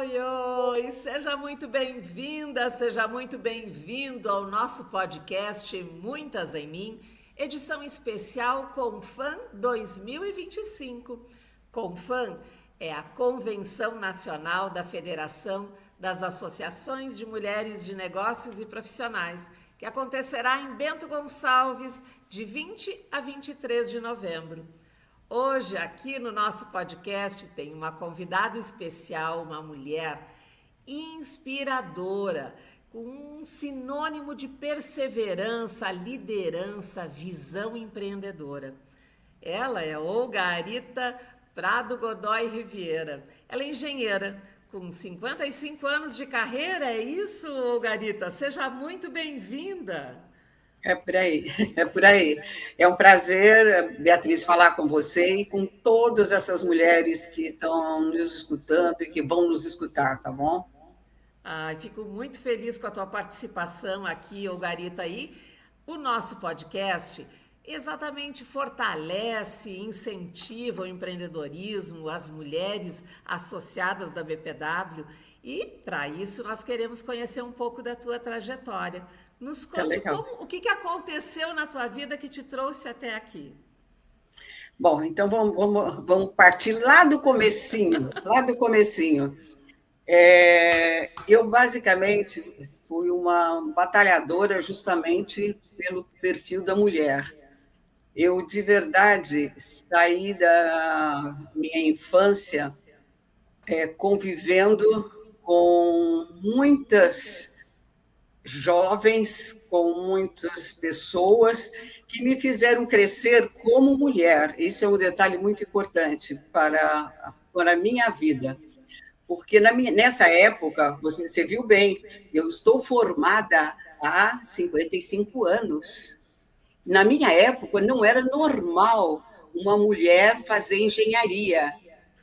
Oi, oi! Seja muito bem-vinda, seja muito bem-vindo ao nosso podcast Muitas em Mim, edição especial Confam 2025. Confam é a Convenção Nacional da Federação das Associações de Mulheres de Negócios e Profissionais, que acontecerá em Bento Gonçalves de 20 a 23 de novembro. Hoje, aqui no nosso podcast, tem uma convidada especial, uma mulher inspiradora, com um sinônimo de perseverança, liderança, visão empreendedora. Ela é Olga Arita Prado Godoy Riviera. Ela é engenheira, com 55 anos de carreira, é isso, Olga Arita? Seja muito bem-vinda! É por aí, é por aí. É um prazer, Beatriz, falar com você e com todas essas mulheres que estão nos escutando e que vão nos escutar, tá bom? Fico muito feliz com a tua participação aqui, Olgarita, aí. O nosso podcast exatamente fortalece, incentiva o empreendedorismo, as mulheres associadas da BPW e, para isso, nós queremos conhecer um pouco da tua trajetória. Nos Tá conte legal. o que aconteceu na tua vida que te trouxe até aqui. Bom, então vamos partir lá do comecinho, lá do comecinho. Eu, basicamente, fui uma batalhadora justamente pelo perfil da mulher. Eu, de verdade, saí da minha infância convivendo com muitas jovens, com muitas pessoas que me fizeram crescer como mulher. Isso é um detalhe muito importante para a minha vida. Porque nessa época, você viu bem, eu estou formada há 55 anos. Na minha época, não era normal uma mulher fazer engenharia.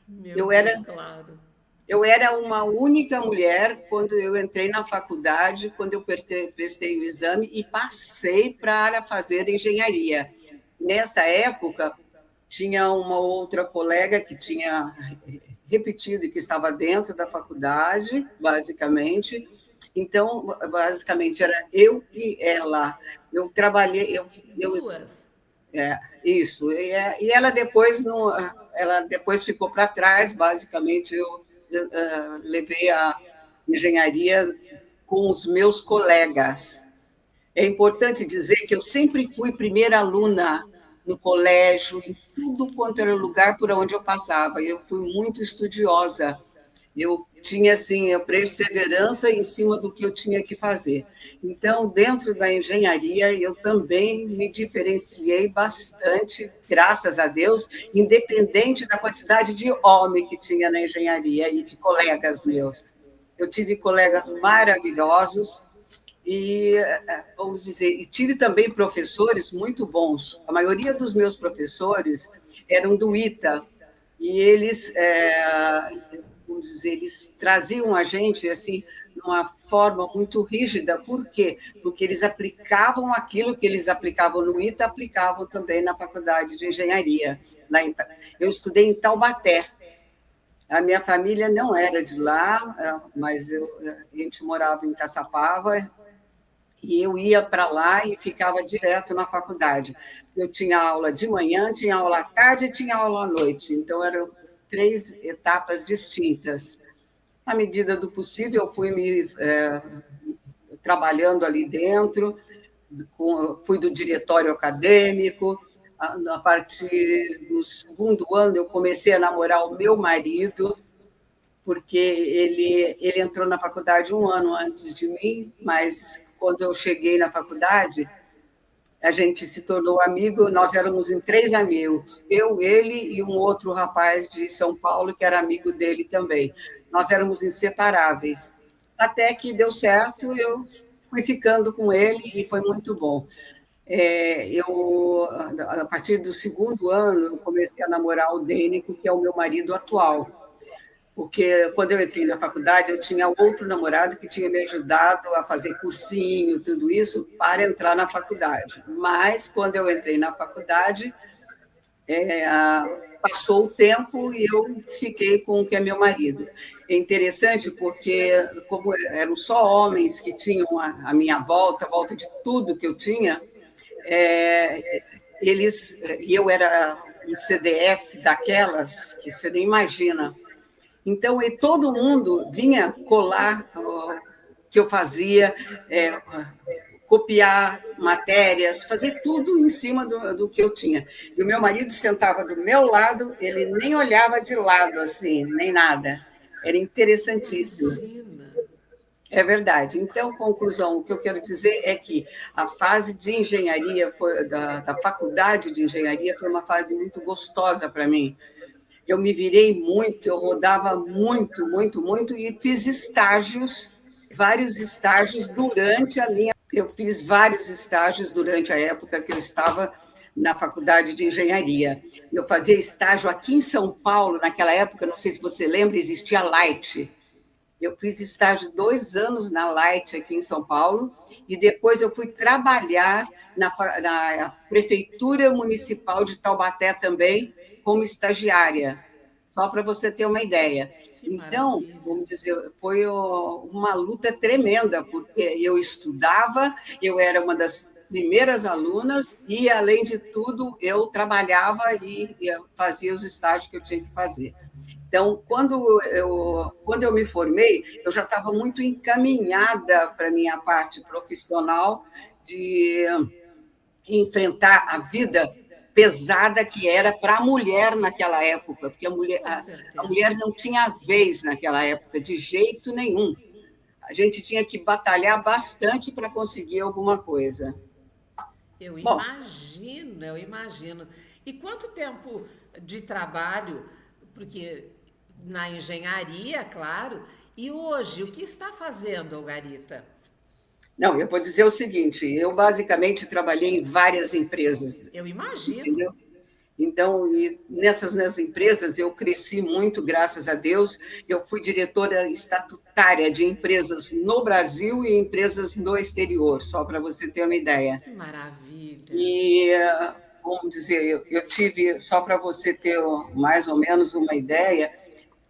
Meu Eu Deus, era claro. Eu era uma única mulher quando eu entrei na faculdade, quando eu prestei o exame e passei para fazer engenharia. Nessa época, tinha uma outra colega que tinha repetido e que estava dentro da faculdade, basicamente. Então, basicamente, era eu e ela. Eu trabalhei, eu Duas. isso. E ela depois não, ela depois ficou para trás. Basicamente, eu levei a engenharia com os meus colegas. É importante dizer que eu sempre fui primeira aluna no colégio, em tudo quanto era lugar por onde eu passava. Eu fui muito estudiosa. Eu tinha assim a perseverança em cima do que eu tinha que fazer. Então, dentro da engenharia, eu também me diferenciei bastante, graças a Deus, independente da quantidade de homem que tinha na engenharia e de colegas meus. Eu tive colegas maravilhosos e, vamos dizer, e tive também professores muito bons. A maioria dos meus professores eram do ITA, e eles, vamos dizer, eles traziam a gente assim de uma forma muito rígida. Por quê? Porque eles aplicavam aquilo que eles aplicavam no ITA, aplicavam também na faculdade de engenharia. Eu estudei em Taubaté. A minha família não era de lá, mas a gente morava em Caçapava, e eu ia para lá e ficava direto na faculdade. Eu tinha aula de manhã, tinha aula à tarde e tinha aula à noite. Então, eram 3 etapas distintas. À medida do possível, eu fui trabalhando ali dentro, fui do diretório acadêmico. A partir do segundo ano, eu comecei a namorar o meu marido, porque ele entrou na faculdade um ano antes de mim, mas quando eu cheguei na faculdade, a gente se tornou amigo. Nós éramos em 3 amigos, eu, ele e um outro rapaz de São Paulo, que era amigo dele também. Nós éramos inseparáveis. Até que deu certo, eu fui ficando com ele e foi muito bom. A partir do segundo ano, eu comecei a namorar o Dênico, que é o meu marido atual, porque quando eu entrei na faculdade, eu tinha outro namorado que tinha me ajudado a fazer cursinho, tudo isso, para entrar na faculdade. Mas, quando eu entrei na faculdade, Passou o tempo e eu fiquei com o que é meu marido. É interessante porque, como eram só homens que tinham a minha volta, a volta de tudo que eu tinha, e eu era um CDF daquelas que você nem imagina. Então, todo mundo vinha colar o que eu fazia, copiar matérias, fazer tudo em cima do que eu tinha. E o meu marido sentava do meu lado, ele nem olhava de lado, assim, nem nada. Era interessantíssimo. Imagina. É verdade. Então, conclusão, o que eu quero dizer é que a fase de engenharia, da faculdade de engenharia, foi uma fase muito gostosa para mim. Eu me virei muito, eu rodava muito, muito, muito, e fiz estágios, vários estágios durante a minha. Eu fiz vários estágios durante a época que eu estava na faculdade de engenharia. Eu fazia estágio aqui em São Paulo, naquela época, não sei se você lembra, existia a Light. Eu fiz estágio 2 anos na Light aqui em São Paulo, e depois eu fui trabalhar na Prefeitura Municipal de Taubaté também, como estagiária, só para você ter uma ideia. Que Então, maravilha. vamos dizer, foi uma luta tremenda, porque eu estudava, eu era uma das primeiras alunas, e, além de tudo, eu trabalhava e fazia os estágios que eu tinha que fazer. Então, quando eu me formei, eu já estava muito encaminhada para a minha parte profissional de enfrentar a vida pesada que era para a mulher naquela época, porque Com a certeza. mulher não tinha vez naquela época, de jeito nenhum. A gente tinha que batalhar bastante para conseguir alguma coisa. Eu Bom, imagino, eu imagino. E quanto tempo de trabalho, porque na engenharia, claro, e hoje, o que está fazendo, Algarita? não, eu vou dizer o seguinte: eu basicamente trabalhei em várias empresas, Eu imagino. entendeu? Então, nessas empresas, eu cresci muito, graças a Deus. Eu fui diretora estatutária de empresas no Brasil e empresas no exterior, só para você ter uma ideia. Que maravilha. E, vamos dizer, eu tive, só para você ter mais ou menos uma ideia,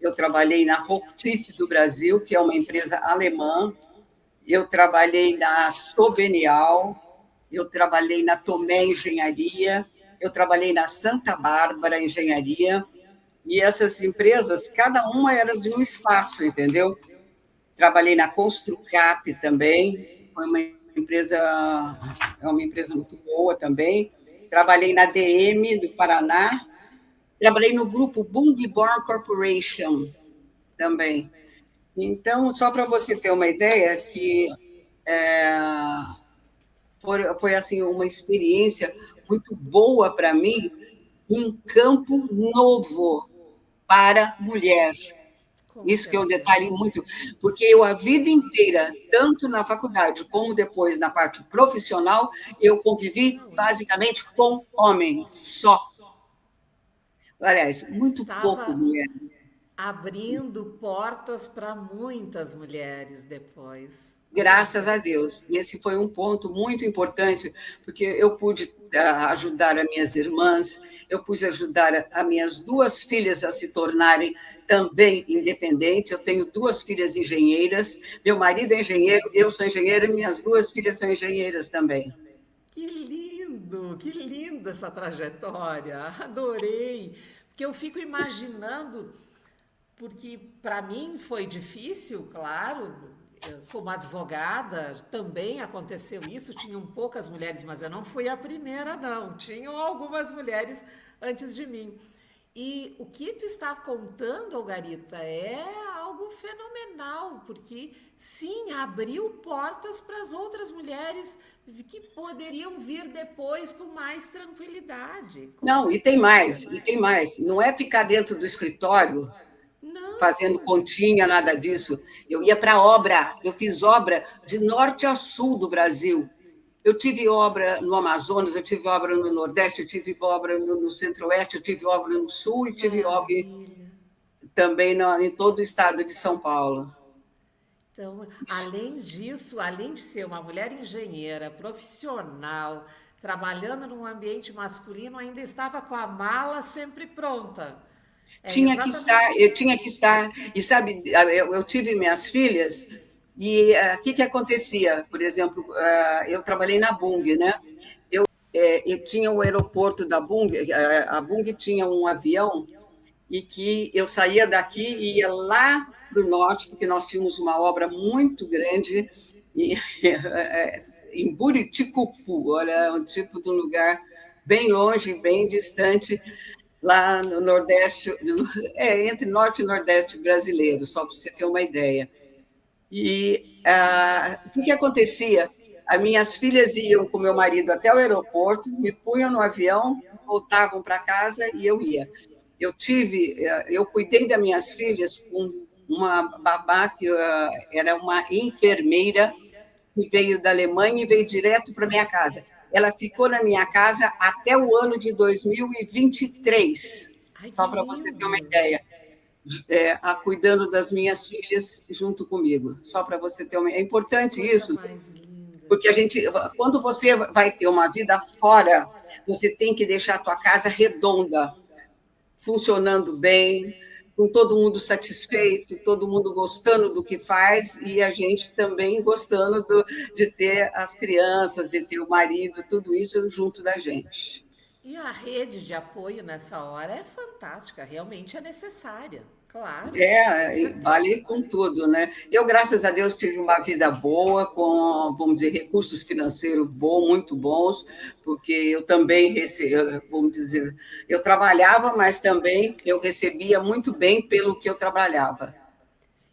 eu trabalhei na Hochtief do Brasil, que é uma empresa alemã, eu trabalhei na Sobenial, eu trabalhei na Tomé Engenharia, eu trabalhei na Santa Bárbara Engenharia, e essas empresas, cada uma era de um espaço, entendeu? Trabalhei na Construcap também, foi é uma empresa muito boa também. Trabalhei na DM do Paraná, trabalhei no grupo Bungborn Corporation também. Então, só para você ter uma ideia, que é, foi assim uma experiência muito boa para mim, um campo novo para mulher. Com Isso que é um certeza. detalhe muito, porque eu a vida inteira, tanto na faculdade como depois na parte profissional, eu convivi basicamente com homens só. Aliás, muito pouco Estava mulher. abrindo portas para muitas mulheres depois. Com Graças a certeza. Deus. E esse foi um ponto muito importante, porque eu pude ajudar as minhas irmãs, eu pude ajudar as minhas 2 filhas a se tornarem também independentes. Eu tenho 2 filhas engenheiras, meu marido é engenheiro, eu sou engenheira, e minhas 2 filhas são engenheiras também. Que linda essa trajetória. Adorei. Porque eu fico imaginando, porque para mim foi difícil, claro, como advogada também aconteceu isso, tinham poucas mulheres, mas eu não fui a primeira, não. Tinham algumas mulheres antes de mim. E o que tu está contando, Algarita, é algo fenomenal, porque sim, abriu portas para as outras mulheres que poderiam vir depois com mais tranquilidade, com Não, e tem mais, certeza. e tem mais. Não é ficar dentro do escritório fazendo Não, continha, nada disso. Eu ia para obra, eu fiz obra de norte a sul do Brasil. Eu tive obra no Amazonas, eu tive obra no Nordeste, eu tive obra no Centro-Oeste, eu tive obra no Sul e tive obra maravilha. também em todo o estado de São Paulo. Então, além disso, além de ser uma mulher engenheira, profissional, trabalhando num ambiente masculino, ainda estava com a mala sempre pronta. É Tinha que exatamente estar, eu isso. tinha que estar. E sabe, eu tive minhas filhas, e o que acontecia? Por exemplo, eu trabalhei na Bung, né? Eu tinha o aeroporto da Bung, a Bung tinha um avião, e que eu saía daqui e ia lá para o norte, porque nós tínhamos uma obra muito grande em, em Buriticupu, olha, um tipo de um lugar bem longe, bem distante, lá no Nordeste, entre Norte e Nordeste brasileiro, só para você ter uma ideia. E o que acontecia? As minhas filhas iam com meu marido até o aeroporto, me punham no avião, voltavam para casa e eu ia. Eu cuidei das minhas filhas com uma babá que era uma enfermeira que veio da Alemanha e veio direto para minha casa. Ela ficou na minha casa até o ano de 2023, Ai, que só para você ter uma lindo! ideia, cuidando das minhas filhas junto comigo. Só para você ter uma. É importante Coisa isso, mais linda. porque quando você vai ter uma vida fora, você tem que deixar a tua casa redonda, funcionando bem, com todo mundo satisfeito, todo mundo gostando do que faz e a gente também gostando de ter as crianças, de ter o marido, tudo isso junto da gente. E a rede de apoio nessa hora é fantástica, realmente é necessária. Claro, com Vale certeza. com tudo, né? Eu, graças a Deus, tive uma vida boa, com, vamos dizer, recursos financeiros bons, muito bons, porque eu também vamos dizer, eu trabalhava, mas também eu recebia muito bem pelo que eu trabalhava.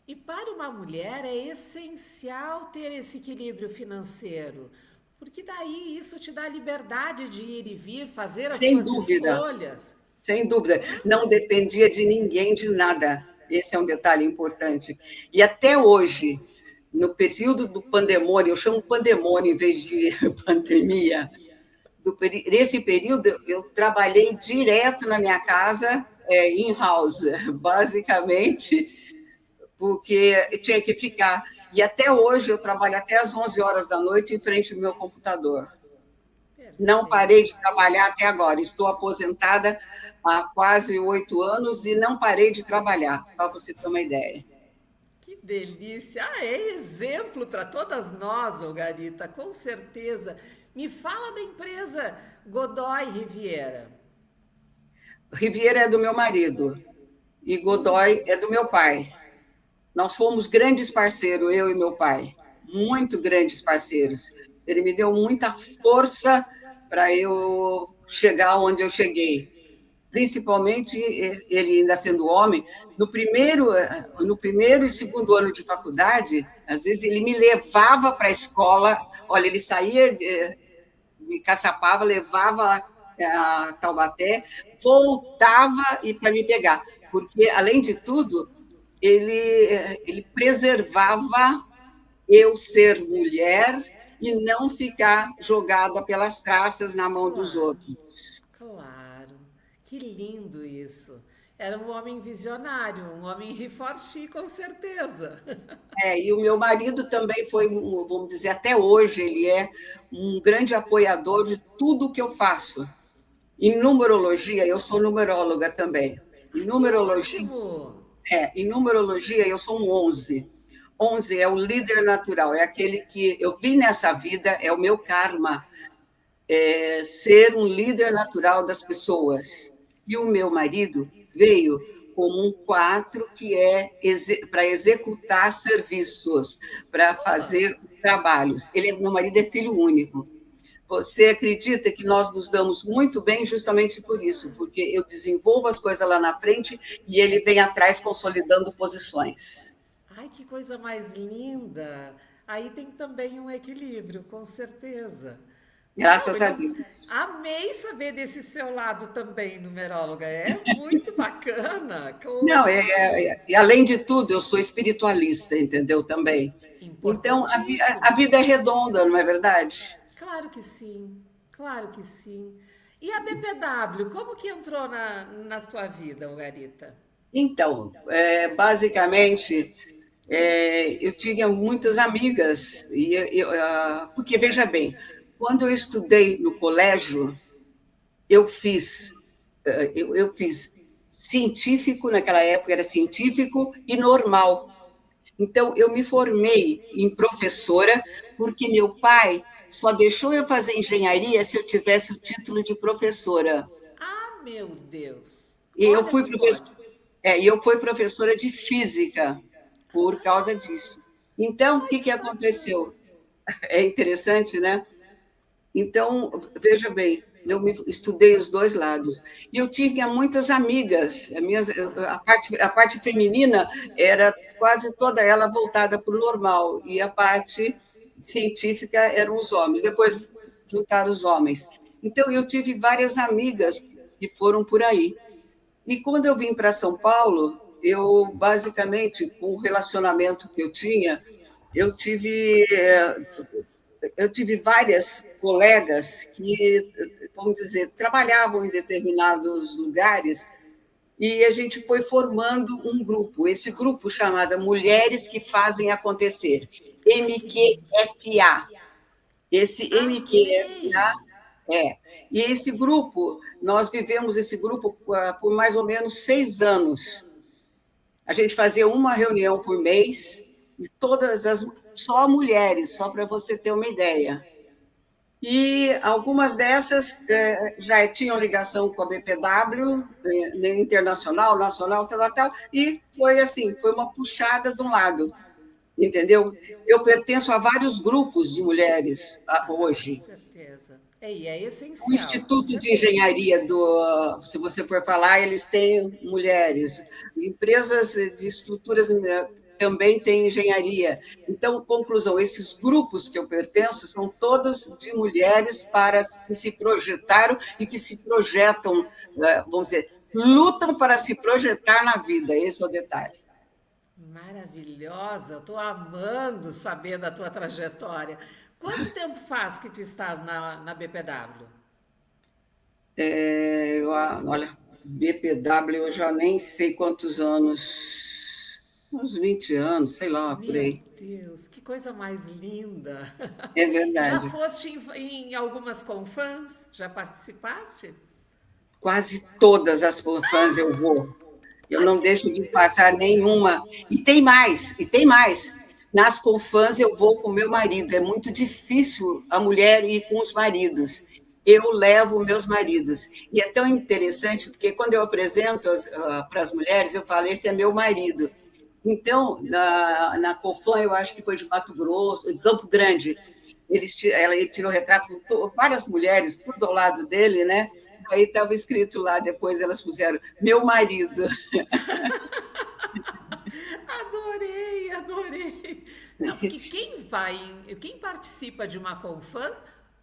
E para uma mulher é essencial ter esse equilíbrio financeiro, porque daí isso te dá liberdade de ir e vir, fazer as Sem suas dúvida, escolhas. sem dúvida. Não dependia de ninguém, de nada. Esse é um detalhe importante. E até hoje, no período do pandemônio, eu chamo pandemônio em vez de pandemia, nesse período eu trabalhei direto na minha casa, in-house, basicamente, porque eu tinha que ficar. E até hoje eu trabalho até às 11 horas da noite em frente ao meu computador. Não parei Perfeito. de trabalhar até agora. Estou aposentada há quase 8 anos e não parei de trabalhar, só para você ter uma ideia. Que delícia! Ah, é exemplo para todas nós, Olgarita, com certeza. Me fala da empresa Godoy Riviera. Riviera é do meu marido e Godoy é do meu pai. Nós fomos grandes parceiros, eu e meu pai, muito grandes parceiros. Ele me deu muita força para eu chegar onde eu cheguei. Principalmente ele ainda sendo homem, no primeiro e segundo ano de faculdade, às vezes ele me levava para a escola, olha, ele saía de Caçapava, levava a Taubaté, voltava e para me pegar, porque, além de tudo, ele preservava eu ser mulher e não ficar jogada pelas traças na mão dos Claro, outros. claro. Que lindo isso. Era um homem visionário, um homem reforchi, com certeza. E o meu marido também foi, vamos dizer, até hoje, ele é um grande apoiador de tudo que eu faço. Em numerologia, eu sou numeróloga também. Em Ai, que numerologia, ótimo! eu sou um 11. 11 é o líder natural, é aquele que eu vim nessa vida, é o meu karma, ser um líder natural das pessoas. E o meu marido veio como um 4 que é para executar serviços, para Boa! fazer trabalhos. Meu marido é filho único. Você acredita que nós nos damos muito bem justamente por isso, porque eu desenvolvo as coisas lá na frente e ele vem atrás consolidando posições. Ai, que coisa mais linda! Aí tem também um equilíbrio, com certeza. Não, Graças a eu Deus. amei saber desse seu lado também, numeróloga. É muito bacana, Não, claro. além de tudo, eu sou espiritualista, entendeu? Também. Então, a Importantíssimo. vida é redonda, não é verdade? Claro que sim, claro que sim. E a BPW, como que entrou na sua vida, Margarita? Então, basicamente, eu tinha muitas amigas, porque, veja bem, quando eu estudei no colégio, eu fiz, eu fiz científico, naquela época era científico e normal. Então, eu me formei em professora, porque meu pai só deixou eu fazer engenharia se eu tivesse o título de professora. Ah, meu Deus! E eu Olha fui, se pode. eu fui professora de física por causa disso. Então, o Ai, que que bacana! aconteceu? É interessante, né? Então, veja bem, estudei os dois lados. E eu tinha muitas amigas. A parte feminina era quase toda ela voltada para o normal, e a parte científica eram os homens. Depois juntaram os homens. Então, eu tive várias amigas que foram por aí. E quando eu vim para São Paulo, eu, basicamente, com o relacionamento que eu tive eu tive várias colegas que, vamos dizer, trabalhavam em determinados lugares e a gente foi formando um grupo. Esse grupo chamado Mulheres que Fazem Acontecer, MQFA. Esse Amei! MQFA é. E esse grupo, nós vivemos esse grupo por mais ou menos 6 anos. A gente fazia uma reunião por mês e só mulheres, só para você ter uma ideia. E algumas dessas já tinham ligação com a BPW, internacional, nacional, tal, tal, e foi assim, foi uma puxada de um lado, entendeu? Eu pertenço a vários grupos de mulheres Com hoje. certeza. E é O essencial, com Instituto de certeza. Engenharia se você for falar, eles têm mulheres. Empresas de estruturas também têm engenharia. Então, conclusão, esses grupos que eu pertenço são todos de mulheres que se projetaram e que se projetam, vamos dizer, lutam para se projetar na vida. Esse é o detalhe. Maravilhosa, eu estou amando saber da tua trajetória. Quanto tempo faz que tu estás na BPW? Olha, BPW, eu já nem sei quantos anos, uns 20 anos, sei lá, por Meu aí. Deus, que coisa mais linda! É Já verdade. foste em algumas confãs? Já participaste? Quase todas as fãs eu vou. Eu Ai, não que deixo de passar nenhuma. E tem mais, e tem mais. Nas confãs eu vou com meu marido. É muito difícil a mulher ir com os maridos. Eu levo meus maridos. E é tão interessante, porque quando eu apresento para as mulheres, eu falo, esse é meu marido. Então, na Confam, eu acho que foi de Mato Grosso, em Campo Grande, ele tirou retrato com várias mulheres, tudo ao lado dele, né? Aí estava escrito lá, depois elas puseram, meu marido. adorei, adorei. Não, porque quem participa de uma confã,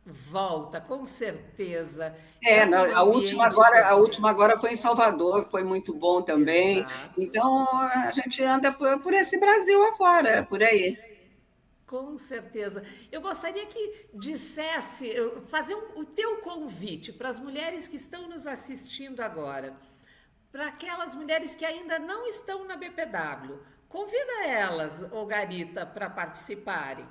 volta, com certeza. É um ambiente A perfeito. última agora foi em Salvador, foi muito bom também. Exato. Então, a gente anda por esse Brasil afora, por aí. Com certeza. Eu gostaria que dissesse, fazer o teu convite para as mulheres que estão nos assistindo agora, para aquelas mulheres que ainda não estão na BPW. Convida elas, ô Garita, para participarem.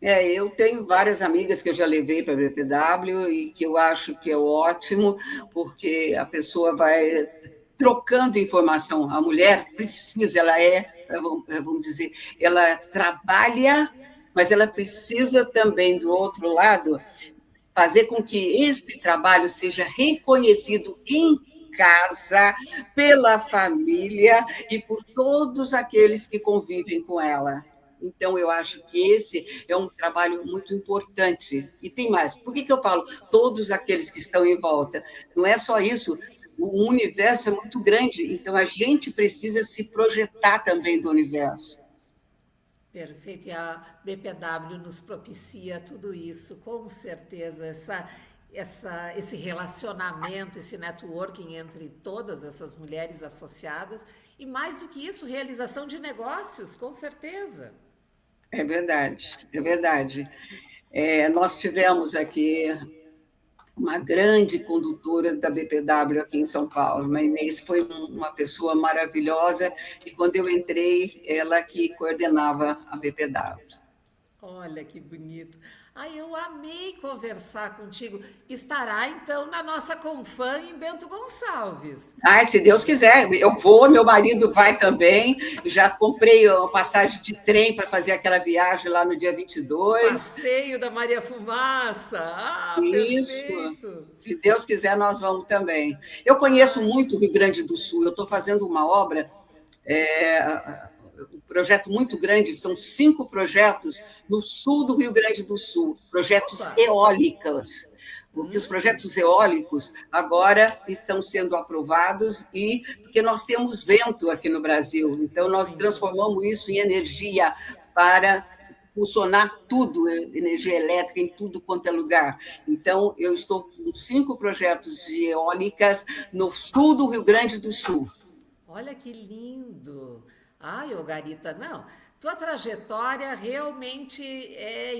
Eu tenho várias amigas que eu já levei para a BPW e que eu acho que é ótimo, porque a pessoa vai trocando informação. A mulher precisa, vamos dizer, ela trabalha, mas ela precisa também, do outro lado, fazer com que esse trabalho seja reconhecido em casa, pela família e por todos aqueles que convivem com ela. Então, eu acho que esse é um trabalho muito importante. E tem mais. Por que eu falo todos aqueles que estão em volta? Não é só isso. O universo é muito grande, então a gente precisa se projetar também do universo. Perfeito, e a BPW nos propicia tudo isso, com certeza, esse relacionamento, esse networking entre todas essas mulheres associadas, e mais do que isso, realização de negócios, com certeza. É verdade, é verdade. Nós tivemos aqui uma grande condutora da BPW aqui em São Paulo. A Inês foi uma pessoa maravilhosa e quando eu entrei, ela que coordenava a BPW. Olha que bonito. Ai, eu amei conversar contigo. Estará então na nossa Confam em Bento Gonçalves. Ai, se Deus quiser, eu vou, meu marido vai também. Já comprei uma passagem de trem para fazer aquela viagem lá no dia 22. Passeio da Maria Fumaça. Ah, Isso, perfeito. se Deus quiser, nós vamos também. Eu conheço Ai, muito o Rio Grande do Sul, eu estou fazendo uma obra, um projeto muito grande, são 5 projetos no sul do Rio Grande do Sul, projetos opa. eólicos, porque os projetos eólicos agora estão sendo aprovados e porque nós temos vento aqui no Brasil, então nós Sim. transformamos isso em energia para funcionar tudo, energia elétrica em tudo quanto é lugar. Então, eu estou com 5 projetos de eólicas no sul do Rio Grande do Sul. Olha que lindo! Ai, ô Garita, não. Tua trajetória realmente é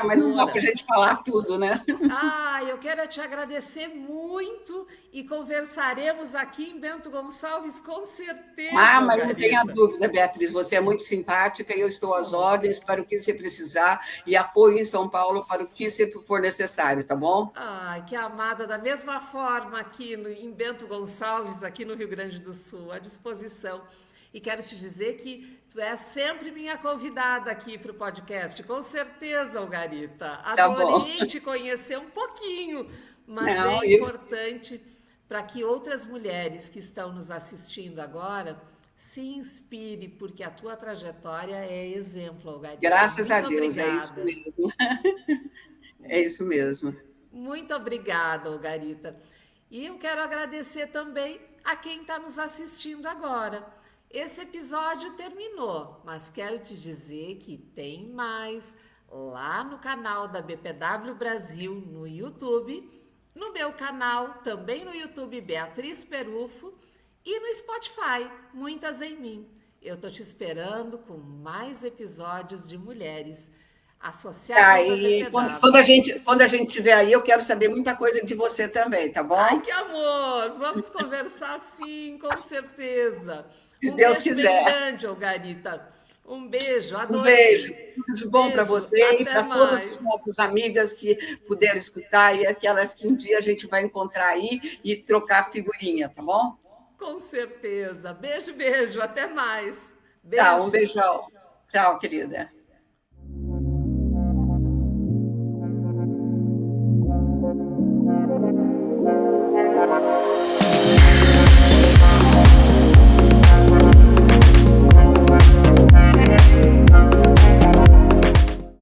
Mas não dá para a inspiradora. gente falar tudo, né? Ah, eu quero te agradecer muito e conversaremos aqui em Bento Gonçalves com certeza, ô Mas não tenha Garita. dúvida, Beatriz, você é muito simpática e eu estou às ordens para o que você precisar e apoio em São Paulo para o que sempre for necessário, tá bom? Ai, que amada, da mesma forma aqui em Bento Gonçalves, aqui no Rio Grande do Sul, à disposição. E quero te dizer que tu é sempre minha convidada aqui para o podcast, com certeza, Algarita. Tá bom. Adorei te conhecer um pouquinho, mas Não, é importante para que outras mulheres que estão nos assistindo agora se inspire, porque a tua trajetória é exemplo, Algarita. graças a Muito Deus, é isso obrigada. mesmo. É isso mesmo. Muito obrigada, Algarita. E eu quero agradecer também a quem está nos assistindo agora. Esse episódio terminou, mas quero te dizer que tem mais lá no canal da BPW Brasil no YouTube, no meu canal também no YouTube Beatriz Perufo e no Spotify Muitas em Mim. Eu tô te esperando com mais episódios de mulheres associadas da E BPW. quando a gente estiver aí, eu quero saber muita coisa de você também, tá Ai, bom? que amor! Vamos conversar sim, com certeza. Se Um Deus beijo bem quiser. grande, Algarita. Um beijo, Um beijo, adorei. tudo de bom para Beijo, você e até para todas as mais. nossas amigas que puderam escutar e aquelas que um dia a gente vai encontrar aí e trocar figurinha, tá bom? Com certeza. Beijo, beijo, até mais. Tá, um Beijo. beijão. Tchau, querida.